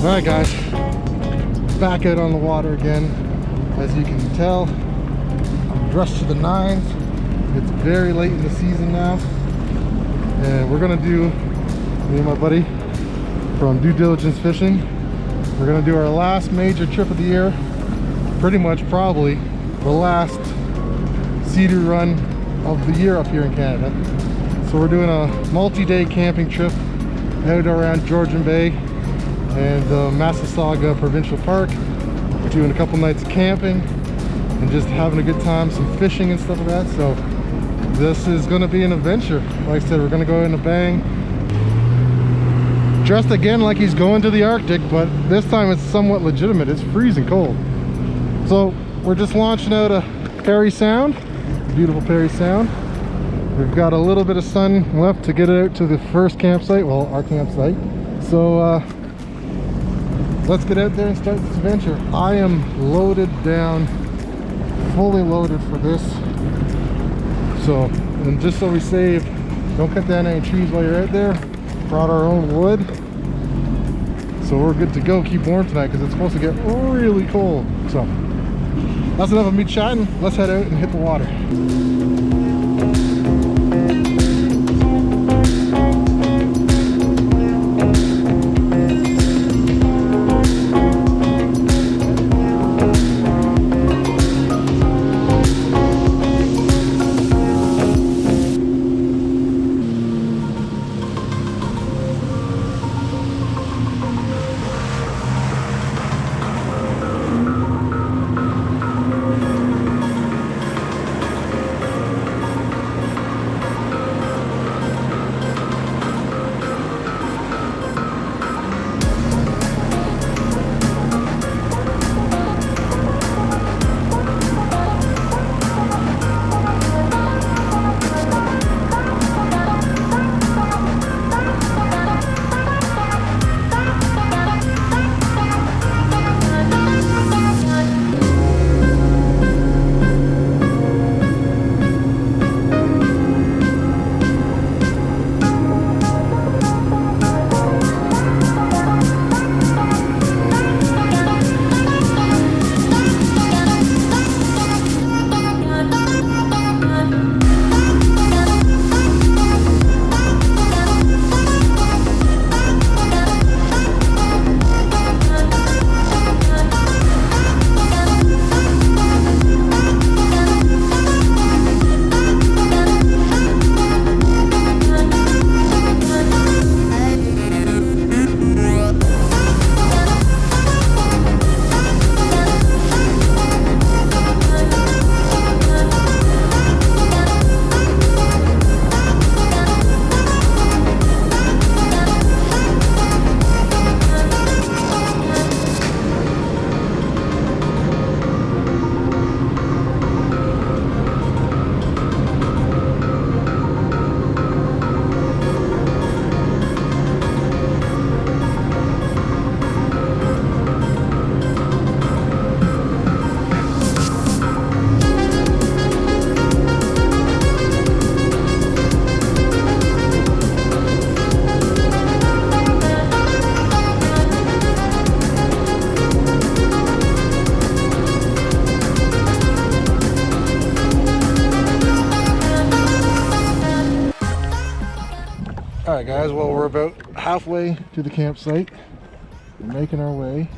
Alright guys, back out on the water again. As you can tell, I'm dressed to the nines. It's very late in the season now, and we're gonna do, me and my buddy from Due Diligence Fishing, we're gonna do our last major trip of the year. Pretty much probably the last Sea-Doo run of the year up here in Canada. So we're doing a multi-day camping trip out around Georgian Bay and Massasauga Provincial Park. We're doing a couple nights of camping and just having a good time, some fishing and stuff like that. So this is going to be an adventure. Like I said, we're going to go in a bang. Dressed again like he's going to the Arctic, but this time it's somewhat legitimate. It's freezing cold. So we're just launching out of Parry Sound, beautiful Parry Sound. We've got a little bit of sun left to get it out to the first campsite, well, our campsite. So let's get out there and start this adventure. I am loaded down, fully loaded for this. So, and just so we save, don't cut down any trees while you're out there. Brought our own wood. So we're good to go. Keep warm tonight because it's supposed to get really cold. So that's enough of me chatting. Let's head out and hit the water. Alright guys, well we're about halfway to the campsite. We're making our way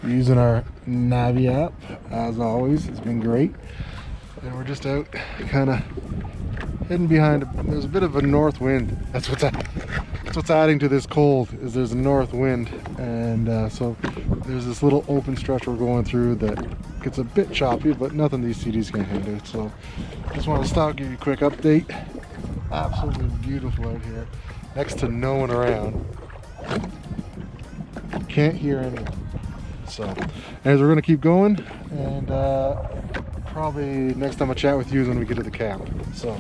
using our Navi app as always. It's been great. And we're just out kind of hidden behind there's a bit of a north wind. That's what's adding to this cold, is there's a north wind, and so there's this little open stretch we're going through that gets a bit choppy, but nothing these CDs can't handle. So just want to stop, give you a quick update. Absolutely beautiful out here, next to no one around. Can't hear anyone. So as we're gonna keep going, and probably next time I chat with you is when we get to the camp. So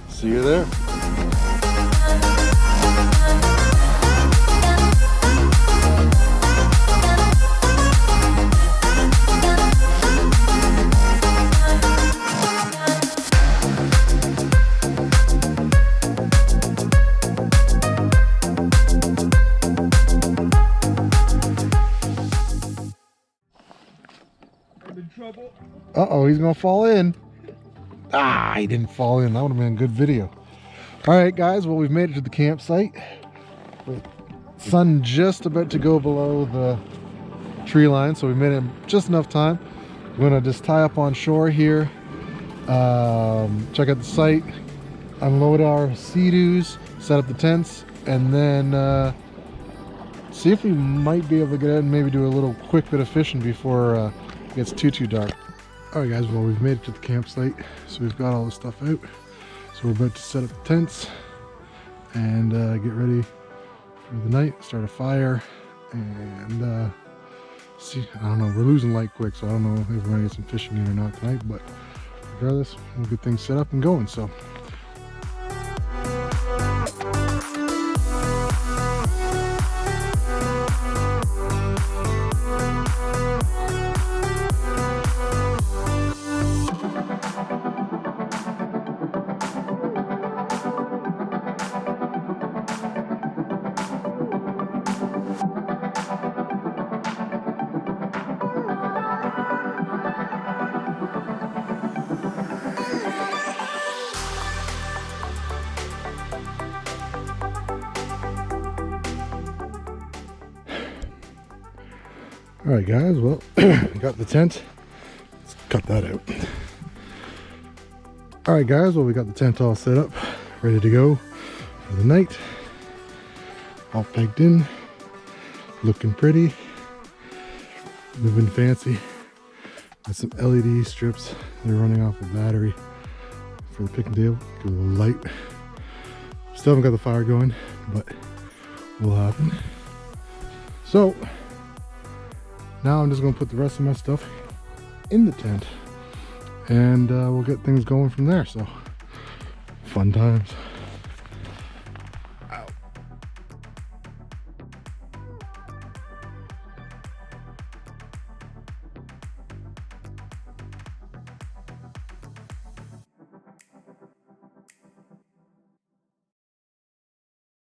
see you there. I'm in trouble. Uh-oh, he's gonna fall in. Ah, he didn't fall in. That would have been a good video. All right, guys, well, we've made it to the campsite. With sun just about to go below the tree line, so we made it just enough time. We're gonna just tie up on shore here, check out the site, unload our Sea-Doos, set up the tents, and then see if we might be able to get out and maybe do a little quick bit of fishing before it gets too dark. All right, guys, well, we've made it to the campsite, so we've got all the stuff out. So we're about to set up the tents and get ready for the night, start a fire, and see, I don't know, we're losing light quick, so I don't know if we're gonna get some fishing in or not tonight, but regardless, we'll get things set up and going. So all right, guys, well, got the tent. Let's cut that out. All right, guys, well, we got the tent all set up, ready to go for the night. All pegged in, looking pretty, moving fancy. Got some LED strips. They're running off a battery for the picnic table. Give it a little light. Still haven't got the fire going, but will happen. So now I'm just going to put the rest of my stuff in the tent, and we'll get things going from there. So fun times.